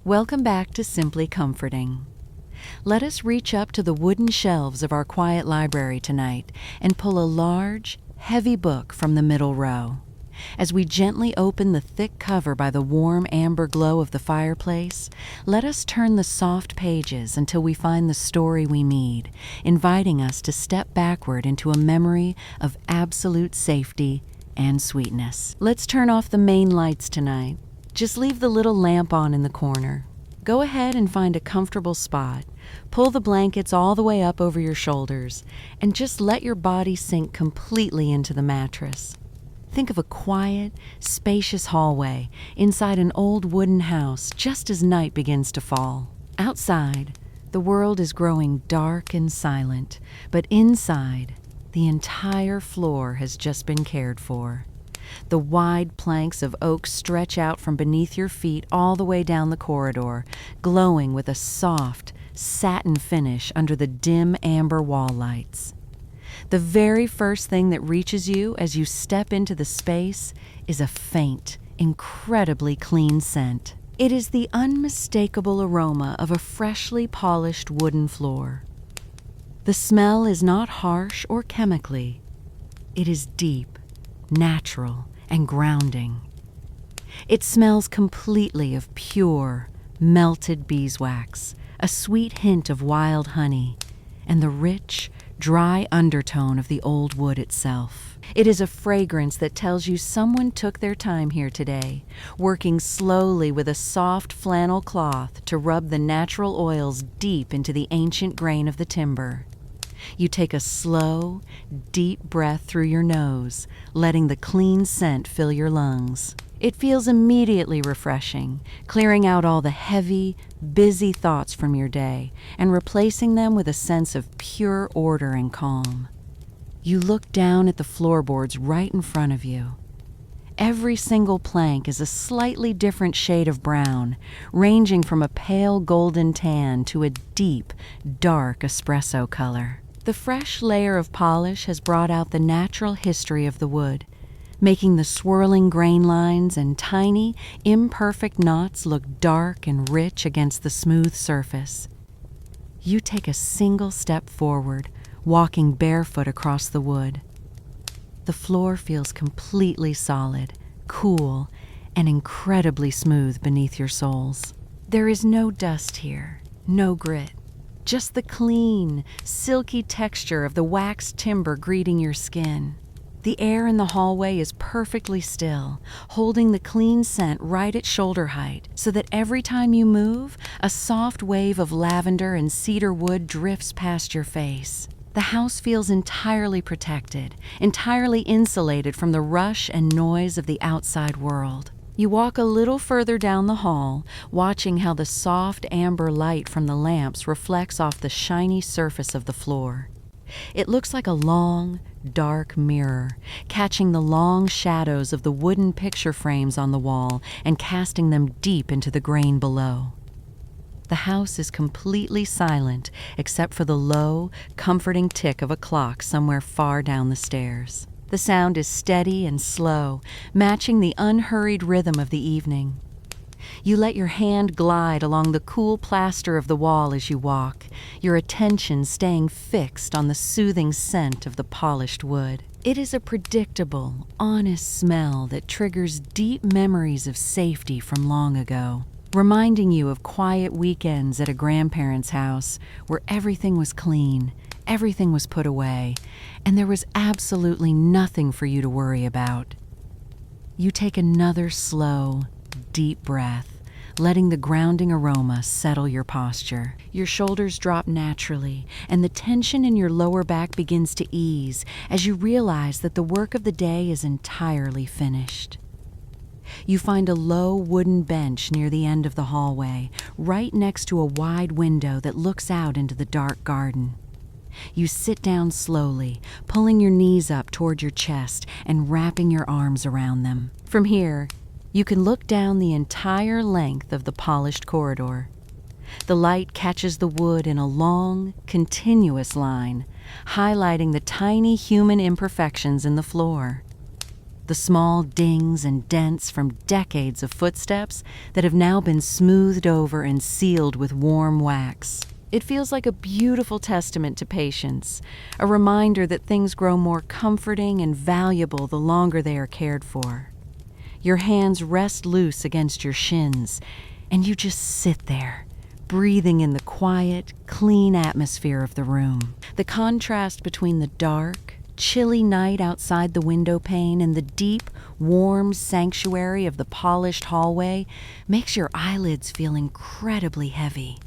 Welcome back to Simply Comforting. Let us reach up to the wooden shelves of our quiet library tonight and pull a large, heavy book from the middle row. As we gently open the thick cover by the warm amber glow of the fireplace, let us turn the soft pages until we find the story we need, inviting us to step backward into a memory of absolute safety and sweetness. Let's turn off the main lights tonight. Just leave the little lamp on in the corner. Go ahead and find a comfortable spot. Pull the blankets all the way up over your shoulders and just let your body sink completely into the mattress. Think of a quiet, spacious hallway inside an old wooden house just as night begins to fall. Outside, the world is growing dark and silent, but inside, the entire floor has just been cared for. The wide planks of oak stretch out from beneath your feet all the way down the corridor, glowing with a soft, satin finish under the dim amber wall lights. The very first thing that reaches you as you step into the space is a faint, incredibly clean scent. It is the unmistakable aroma of a freshly polished wooden floor. The smell is not harsh or chemically. It is deep, natural, and grounding. It smells completely of pure, melted beeswax, a sweet hint of wild honey, and the rich, dry undertone of the old wood itself. It is a fragrance that tells you someone took their time here today, working slowly with a soft flannel cloth to rub the natural oils deep into the ancient grain of the timber. You take a slow, deep breath through your nose, letting the clean scent fill your lungs. It feels immediately refreshing, clearing out all the heavy, busy thoughts from your day and replacing them with a sense of pure order and calm. You look down at the floorboards right in front of you. Every single plank is a slightly different shade of brown, ranging from a pale golden tan to a deep, dark espresso color. The fresh layer of polish has brought out the natural history of the wood, making the swirling grain lines and tiny, imperfect knots look dark and rich against the smooth surface. You take a single step forward, walking barefoot across the wood. The floor feels completely solid, cool, and incredibly smooth beneath your soles. There is no dust here, no grit, just the clean, silky texture of the waxed timber greeting your skin. The air in the hallway is perfectly still, holding the clean scent right at shoulder height, so that every time you move, a soft wave of lavender and cedar wood drifts past your face. The house feels entirely protected, entirely insulated from the rush and noise of the outside world. You walk a little further down the hall, watching how the soft amber light from the lamps reflects off the shiny surface of the floor. It looks like a long, dark mirror, catching the long shadows of the wooden picture frames on the wall and casting them deep into the grain below. The house is completely silent except for the low, comforting tick of a clock somewhere far down the stairs. The sound is steady and slow, matching the unhurried rhythm of the evening. You let your hand glide along the cool plaster of the wall as you walk, your attention staying fixed on the soothing scent of the polished wood. It is a predictable, honest smell that triggers deep memories of safety from long ago, reminding you of quiet weekends at a grandparent's house where everything was clean, everything was put away, and there was absolutely nothing for you to worry about. You take another slow, deep breath, letting the grounding aroma settle your posture. Your shoulders drop naturally, and the tension in your lower back begins to ease as you realize that the work of the day is entirely finished. You find a low wooden bench near the end of the hallway, right next to a wide window that looks out into the dark garden. You sit down slowly, pulling your knees up toward your chest and wrapping your arms around them. From here, you can look down the entire length of the polished corridor. The light catches the wood in a long, continuous line, highlighting the tiny human imperfections in the floor. The the small dings and dents from decades of footsteps that have now been smoothed over and sealed with warm wax. It feels like a beautiful testament to patience, a reminder that things grow more comforting and valuable the longer they are cared for. Your hands rest loose against your shins, and you just sit there, breathing in the quiet, clean atmosphere of the room. The contrast between the dark, chilly night outside the window pane and the deep, warm sanctuary of the polished hallway makes your eyelids feel incredibly heavy.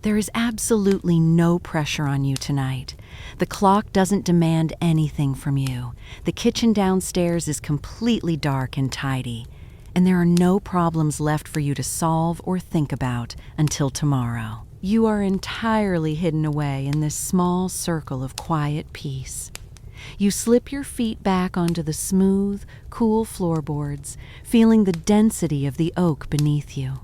There is absolutely no pressure on you tonight. The clock doesn't demand anything from you. The kitchen downstairs is completely dark and tidy, and there are no problems left for you to solve or think about until tomorrow. You are entirely hidden away in this small circle of quiet peace. You slip your feet back onto the smooth, cool floorboards, feeling the density of the oak beneath you.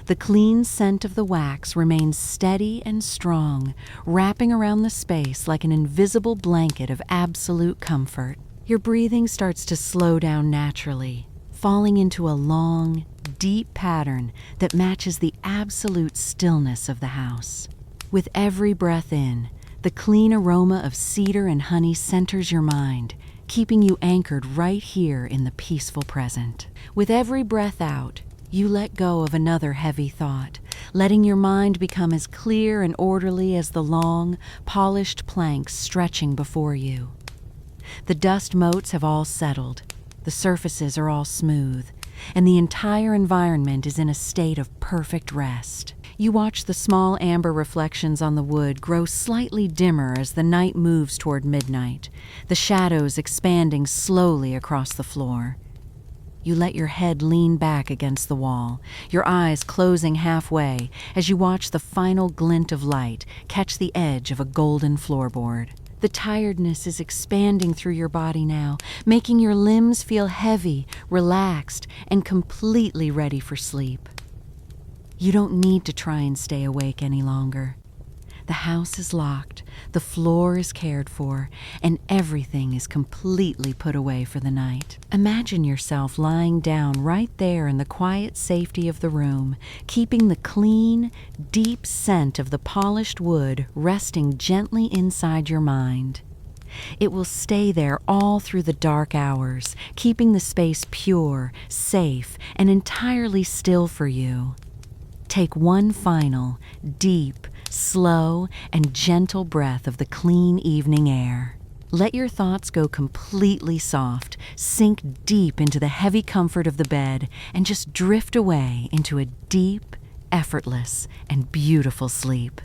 The clean scent of the wax remains steady and strong, wrapping around the space like an invisible blanket of absolute comfort. Your breathing starts to slow down naturally, falling into a long, deep pattern that matches the absolute stillness of the house. With every breath in, the clean aroma of cedar and honey centers your mind, keeping you anchored right here in the peaceful present. With every breath out, you let go of another heavy thought, letting your mind become as clear and orderly as the long, polished planks stretching before you. The dust motes have all settled, the surfaces are all smooth, and the entire environment is in a state of perfect rest. You watch the small amber reflections on the wood grow slightly dimmer as the night moves toward midnight, the shadows expanding slowly across the floor. You let your head lean back against the wall, your eyes closing halfway as you watch the final glint of light catch the edge of a golden floorboard. The tiredness is expanding through your body now, making your limbs feel heavy, relaxed, and completely ready for sleep. You don't need to try and stay awake any longer. The house is locked, the floor is cared for, and everything is completely put away for the night. Imagine yourself lying down right there in the quiet safety of the room, keeping the clean, deep scent of the polished wood resting gently inside your mind. It will stay there all through the dark hours, keeping the space pure, safe, and entirely still for you. Take one final, deep, slow, and gentle breath of the clean evening air. Let your thoughts go completely soft, sink deep into the heavy comfort of the bed, and just drift away into a deep, effortless, and beautiful sleep.